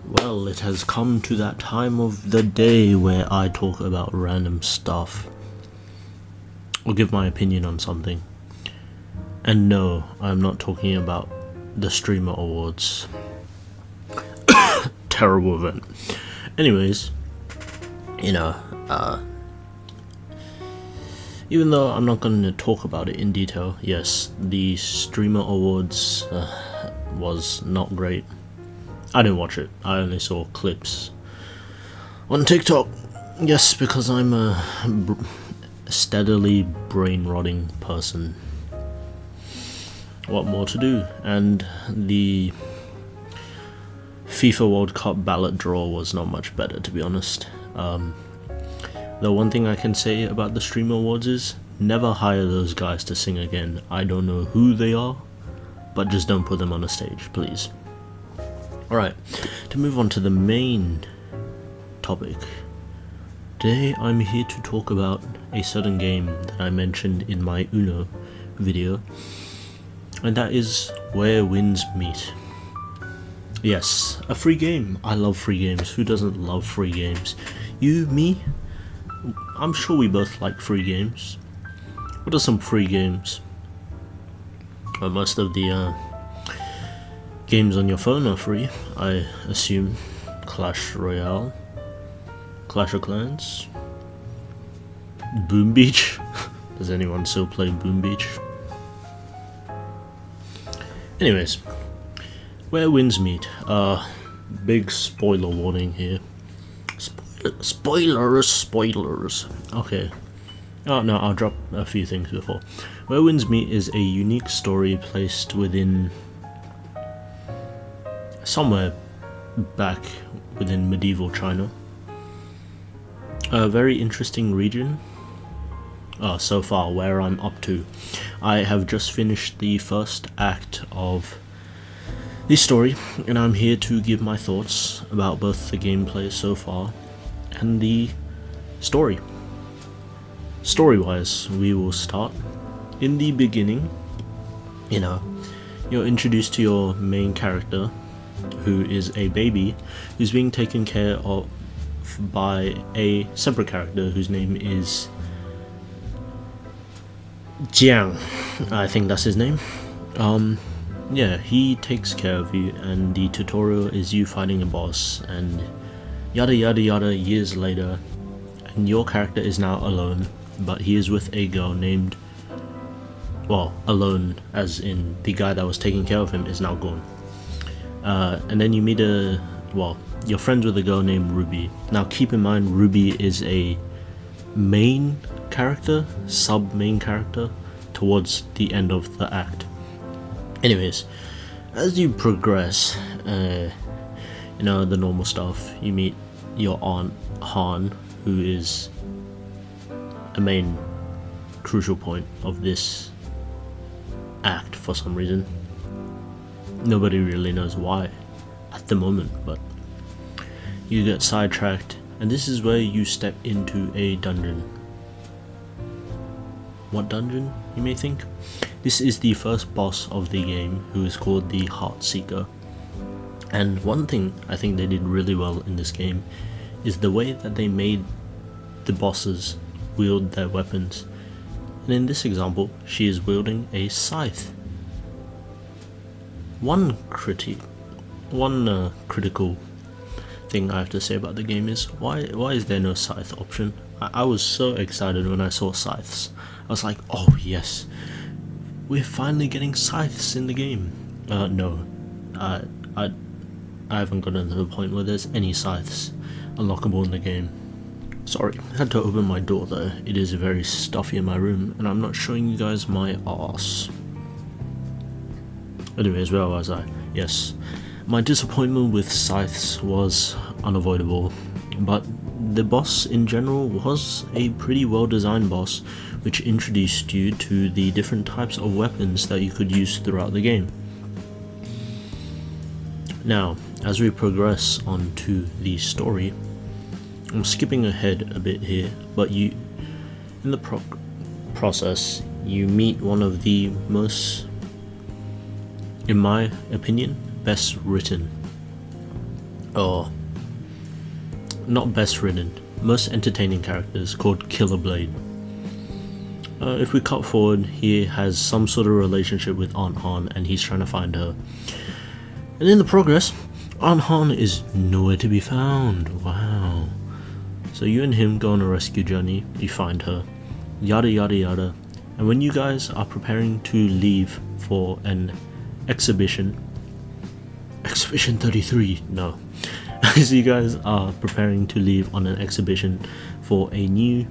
Well, it has come to that time of the day where I talk about random stuff or give my opinion on something. And no, I'm not talking about the Streamer Awards. Terrible event. Anyways, even though I'm not going to talk about it in detail, yes, the Streamer Awards was not great. I didn't watch it. I only saw clips on TikTok. Yes, because I'm a steadily brain-rotting person. What more to do? And the FIFA World Cup ballot draw was not much better, to be honest. The one thing I can say about the Streamer Awards is never hire those guys to sing again. I don't know who they are, but just don't put them on a stage, please. Alright, to move on to the main topic. Today I'm here to talk about a certain game that I mentioned in my Uno video, and that is Where Winds Meet. Yes, a free game. I love free games. Who doesn't love free games? You, me? I'm sure we both like free games. What are some free games? Well, most of the games on your phone are free, I assume. Clash Royale, Clash of Clans, Boom Beach. Does anyone still play Boom Beach? Anyways, Where Winds Meet. Big spoiler warning here. Spoilers. Okay. Oh no, I'll drop a few things before. Where Winds Meet is a unique story placed within somewhere back within medieval China. A very interesting region. So far, where I'm up to. I have just finished the first act of the story, and I'm here to give my thoughts about both the gameplay so far and the story. Story-wise, we will start in the beginning. You're introduced to your main character, who is a baby who's being taken care of by a separate character whose name is Jiang. I think that's his name. Yeah, he takes care of you, and the tutorial is you fighting a boss, and yada yada yada years later, and your character is now alone, but he is with a girl named, alone as in the guy that was taking care of him is now gone. And then you meet you're friends with a girl named Ruby. Now keep in mind, Ruby is a main character, sub-main character, towards the end of the act. Anyways, as you progress, the normal stuff, you meet your aunt, Han, who is a main crucial point of this act for some reason. Nobody really knows why at the moment, but you get sidetracked, and this is where you step into a dungeon. What dungeon, you may think? This is the first boss of the game, who is called the Heartseeker. And one thing I think they did really well in this game is the way that they made the bosses wield their weapons. And in this example, she is wielding a scythe. One critical thing I have to say about the game is why is there no scythe option? I was so excited when I saw scythes. I was like, oh yes, we're finally getting scythes in the game. No, I haven't gotten to the point where there's any scythes unlockable in the game. Sorry, I had to open my door though. It is very stuffy in my room, and I'm not showing you guys my arse. Anyways, where was I? Yes, my disappointment with scythes was unavoidable, but the boss in general was a pretty well designed boss, which introduced you to the different types of weapons that you could use throughout the game. Now, as we progress onto the story, I'm skipping ahead a bit here, but in the process, you meet one of the most, in my opinion, best written or not best written, most entertaining characters, called Killer Blade. If we cut forward, he has some sort of relationship with Aunt Han and he's trying to find her. And in the progress, Aunt Han is nowhere to be found. Wow. So you and him go on a rescue journey, you find her, yada yada yada. And when you guys are preparing to leave for an exhibition 33, no. As you guys are preparing to leave on an exhibition for a new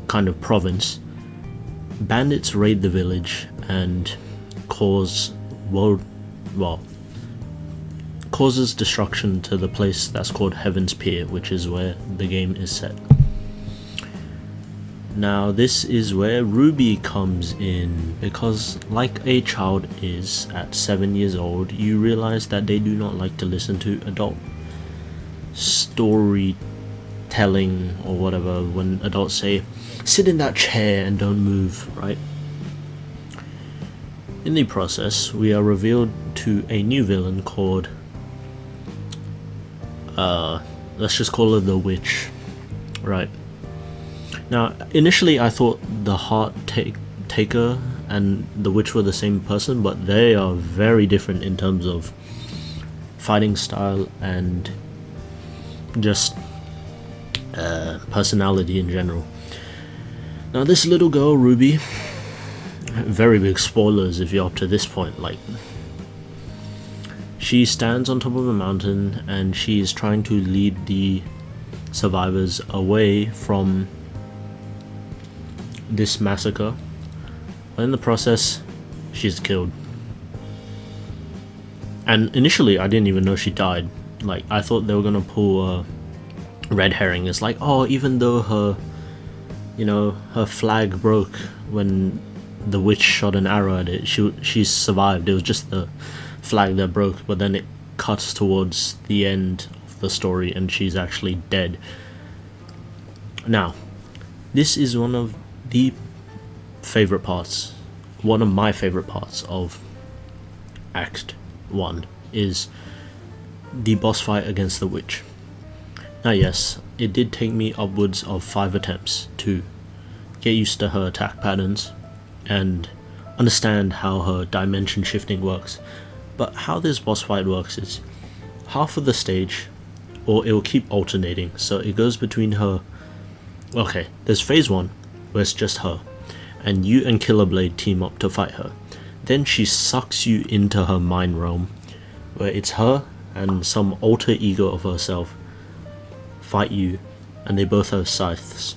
kind of province, bandits raid the village and causes destruction to the place that's called Heaven's Pier, which is where the game is set. Now this is where Ruby comes in, because like a child is at 7 years old, you realize that they do not like to listen to adult storytelling or whatever when adults say, sit in that chair and don't move, right? In the process, we are revealed to a new villain called, let's just call her the Witch, right? Now, initially I thought the Heart Taker and the Witch were the same person, but they are very different in terms of fighting style and just personality in general. Now this little girl, Ruby, very big spoilers if you're up to this point, like, she stands on top of a mountain and she is trying to lead the survivors away from this massacre. But in the process, she's killed. And initially I didn't even know she died. Like, I thought they were gonna pull a red herring. It's like, oh, even though her, you know, her flag broke when the witch shot an arrow at it, she survived. It was just the flag that broke, but then it cuts towards the end of the story and she's actually dead. Now, this is one of the favorite parts, one of my favorite parts of Act 1 is the boss fight against the witch. Now yes, it did take me upwards of 5 attempts to get used to her attack patterns and understand how her dimension shifting works, but how this boss fight works is half of the stage, or it will keep alternating, so it goes between her, okay, there's phase 1 where it's just her, and you and Killer Blade team up to fight her. Then she sucks you into her mind realm, where it's her and some alter ego of herself fight you, and they both have scythes.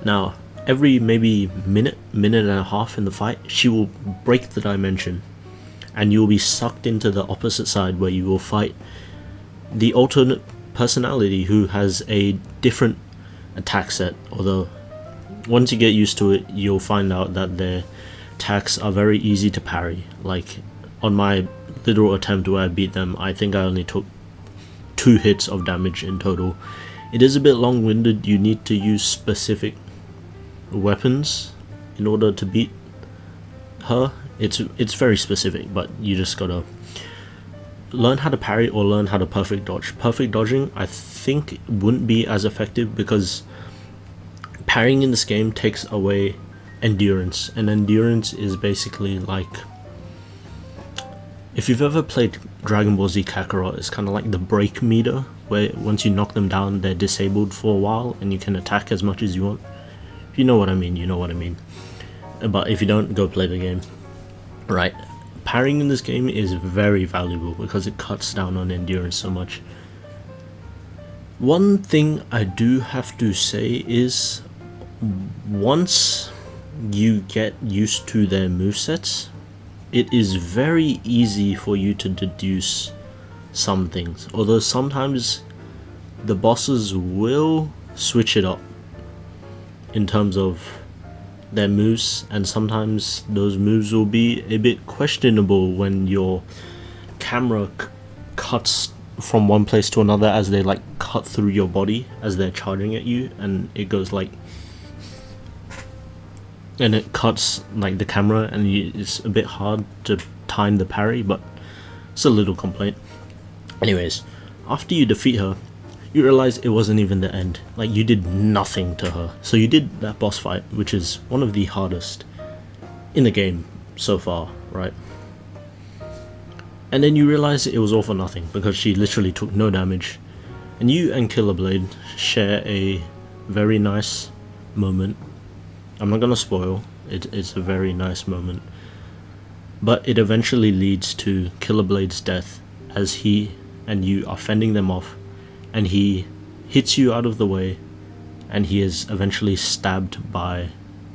Now, every maybe minute and a half in the fight, she will break the dimension, and you will be sucked into the opposite side where you will fight the alternate personality who has a different attack set, although once you get used to it, you'll find out that their attacks are very easy to parry. Like, on my little attempt where I beat them, I think I only took 2 hits of damage in total. It is a bit long-winded. You need to use specific weapons in order to beat her. It's very specific, but you just gotta learn how to parry or learn how to perfect dodge. Perfect dodging, I think, wouldn't be as effective because parrying in this game takes away endurance, and endurance is basically like, if you've ever played Dragon Ball Z Kakarot, it's kind of like the break meter, where once you knock them down they're disabled for a while and you can attack as much as you want. If you know what I mean, you know what I mean. But if you don't, go play the game. Right, parrying in this game is very valuable because it cuts down on endurance so much. One thing I do have to say is, once you get used to their movesets, it is very easy for you to deduce some things, although sometimes the bosses will switch it up in terms of their moves, and sometimes those moves will be a bit questionable when your camera cuts from one place to another as they like cut through your body as they're charging at you, and it goes like, and it cuts like the camera, and it's a bit hard to time the parry. But It's a little complaint. Anyways, after you defeat her, you realize it wasn't even the end. Like, you did nothing to her. So you did that boss fight, which is one of the hardest in the game so far, right? And then you realize it was all for nothing, because she literally took no damage. And you and Killer Blade share a very nice moment. I'm not gonna spoil, it's a very nice moment. But it eventually leads to Killer Blade's death, as he and you are fending them off, and he hits you out of the way, and he is eventually stabbed by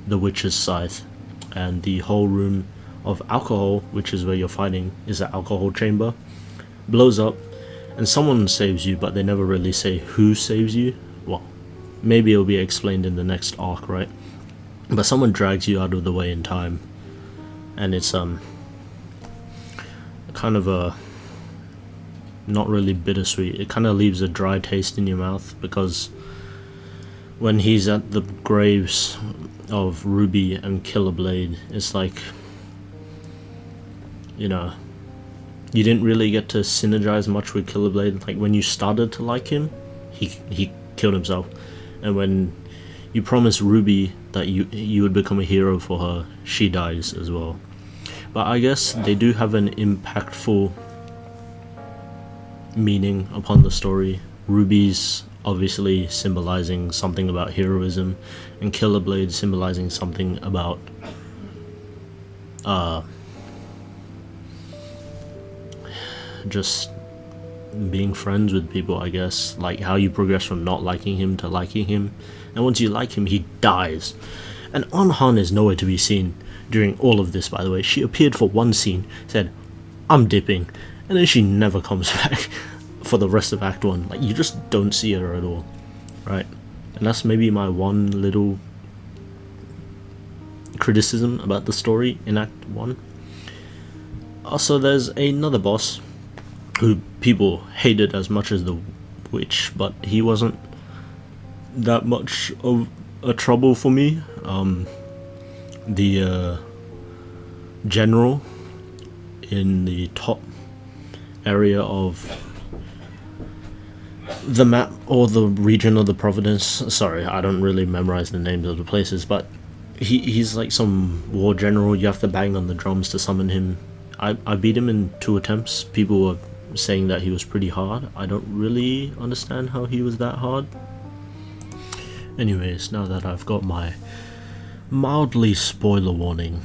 the witch's scythe, and the whole room of alcohol, which is where you're fighting, is an alcohol chamber, blows up, and someone saves you, but they never really say who saves you. Well, maybe it'll be explained in the next arc, right? But someone drags you out of the way in time, and it's kind of a not really bittersweet. It kind of leaves a dry taste in your mouth, because when he's at the graves of Ruby and Killer Blade, it's like, you know, you didn't really get to synergize much with Killer Blade. Like, when you started to like him, he killed himself, and when you promised Ruby that you would become a hero for her, she dies as well. But I guess they do have an impactful meaning upon the story. Ruby's obviously symbolizing something about heroism, and Killer Blade symbolizing something about just being friends with people, I guess. Like, how you progress from not liking him to liking him, and once you like him, he dies. And Anhan is nowhere to be seen during all of this, by the way. She appeared for one scene, said, "I'm dipping," and then she never comes back for the rest of Act 1. Like, you just don't see her at all, right? And that's maybe my one little criticism about the story in Act 1. Also, there's another boss who people hated as much as the witch, but he wasn't that much of a trouble for me. The general in the top area of the map, or the region of the Providence, sorry, I don't really memorize the names of the places, but he's like some war general. You have to bang on the drums to summon him. I beat him in 2 attempts. People were saying that he was pretty hard. I don't really understand how he was that hard. Anyways, now that I've got my mildly spoiler warning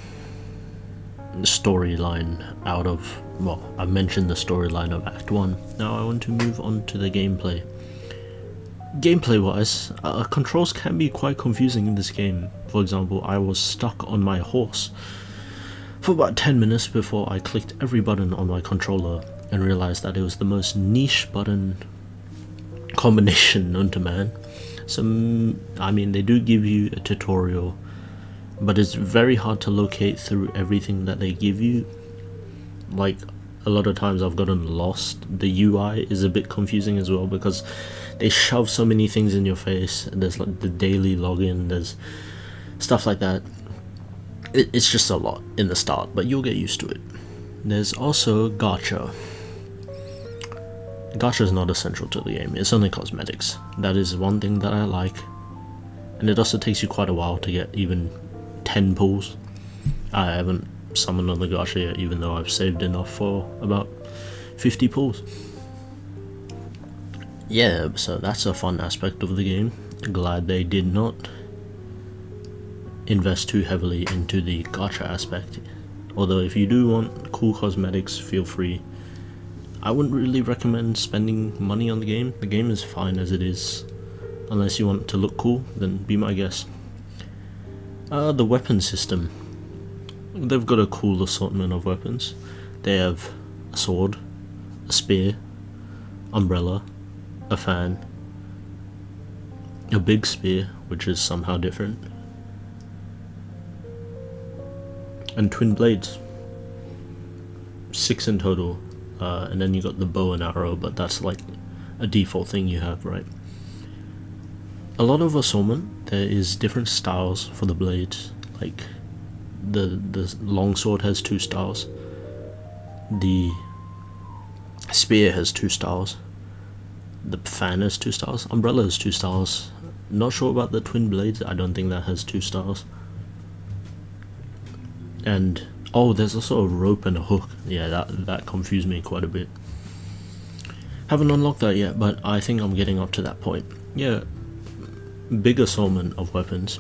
storyline out of, well, I mentioned the storyline of Act 1, now I want to move on to the gameplay. Gameplay wise, controls can be quite confusing in this game. For example, I was stuck on my horse for about 10 minutes before I clicked every button on my controller and realized that it was the most niche button combination known to man. So, I mean, they do give you a tutorial, but it's very hard to locate through everything that they give you. Like, a lot of times I've gotten lost. The UI is a bit confusing as well, because they shove so many things in your face. There's like the daily login, there's stuff like that. It's just a lot in the start, but you'll get used to it. There's also gacha. Gacha is not essential to the game, it's only cosmetics. That is one thing that I like, and it also takes you quite a while to get even 10 pulls. I haven't summoned on the gacha yet, even though I've saved enough for about 50 pulls. Yeah, so that's a fun aspect of the game. Glad they did not invest too heavily into the gacha aspect. Although if you do want cool cosmetics, feel free. I wouldn't really recommend spending money on the game. The game is fine as it is. Unless you want to look cool, then be my guest. The weapon system. They've got a cool assortment of weapons. They have a sword, a spear, umbrella, a fan, a big spear, which is somehow different, and twin blades. 6 in total. And then you got the bow and arrow, but that's like a default thing you have, right? A lot of assortment. There is different styles for the blades. Like the longsword has 2 styles. The Spear has 2 styles. The fan has 2 styles. Umbrella has 2 styles. Not sure about the twin blades. I don't think that has 2 styles. And oh, there's also a rope and a hook. Yeah, that confused me quite a bit. Haven't unlocked that yet, but I think I'm getting up to that point. Yeah, big assortment of weapons.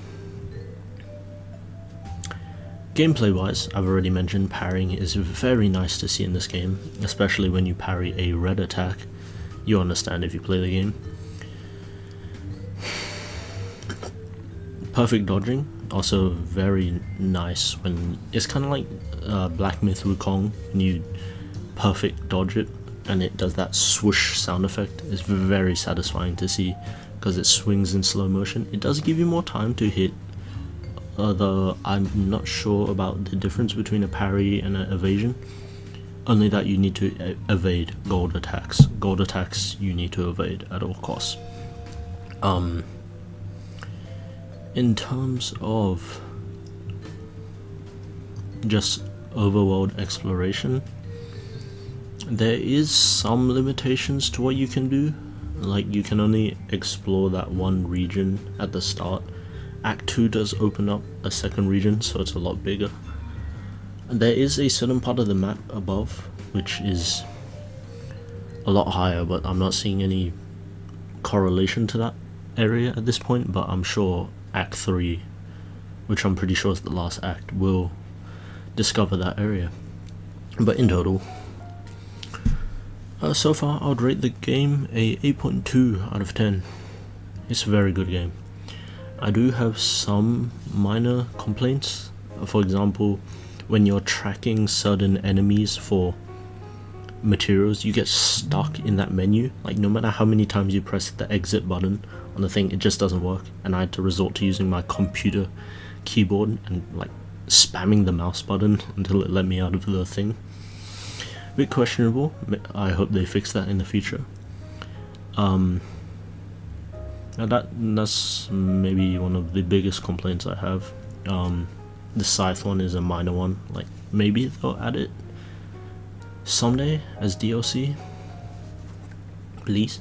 Gameplay wise, I've already mentioned parrying is very nice to see in this game, especially when you parry a red attack. You understand if you play the game. Perfect dodging, also very nice when it's kind of like Black Myth Wukong, when you perfect dodge it and it does that swoosh sound effect. It's very satisfying to see because it swings in slow motion. It does give you more time to hit, although I'm not sure about the difference between a parry and an evasion. Only that you need to evade gold attacks. Gold attacks you need to evade at all costs. In terms of just overworld exploration, there is some limitations to what you can do. Like, you can only explore that one region at the start. Act 2 does open up a second region, so it's a lot bigger. And there is a certain part of the map above, which is a lot higher, but I'm not seeing any correlation to that area at this point, but I'm sure Act 3, which I'm pretty sure is the last act, will discover that area. But in total, so far I would rate the game a 8.2 out of 10. It's a very good game. I do have some minor complaints. For example, when you're tracking certain enemies for materials, you get stuck in that menu. Like, no matter how many times you press the exit button on the thing, it just doesn't work, and I had to resort to using my computer keyboard and like spamming the mouse button until it let me out of the thing. A bit questionable. I hope they fix that in the future. That's maybe one of the biggest complaints I have. The scythe one is a minor one. Like, maybe they'll add it someday as DLC. Please.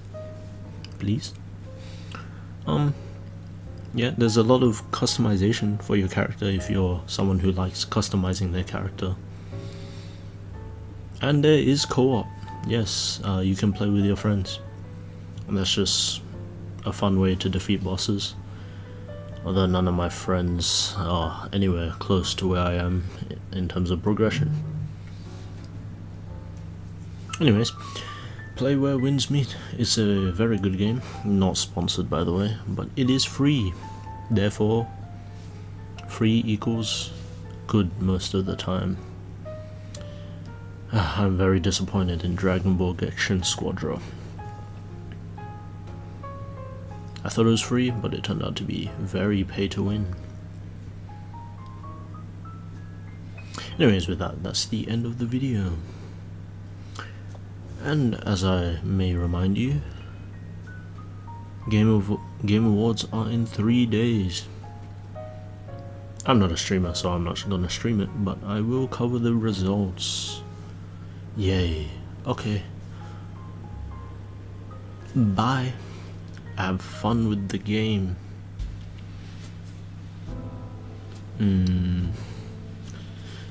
Yeah, there's a lot of customization for your character if you're someone who likes customizing their character. And there is co-op. Yes, you can play with your friends. And that's just a fun way to defeat bosses. Although none of my friends are anywhere close to where I am in terms of progression. Anyways, play where winds meet. It's a very good game. Not sponsored, by the way, but it is free. Therefore, free equals good most of the time. I'm very disappointed in Dragon Ball Genshin Squadron. I thought it was free, but it turned out to be very pay to win. Anyways, with that, that's the end of the video. And as I may remind you, Game Awards are in 3 days. I'm not a streamer, so I'm not gonna stream it, but I will cover the results. Yay. Okay. Bye. Have fun with the game.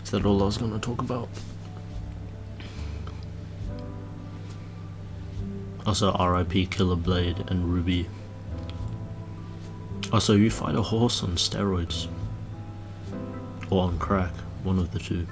Is that all I was gonna talk about? Also, RIP Killer Blade and Ruby. Also, you fight a horse on steroids. Or on crack, one of the two.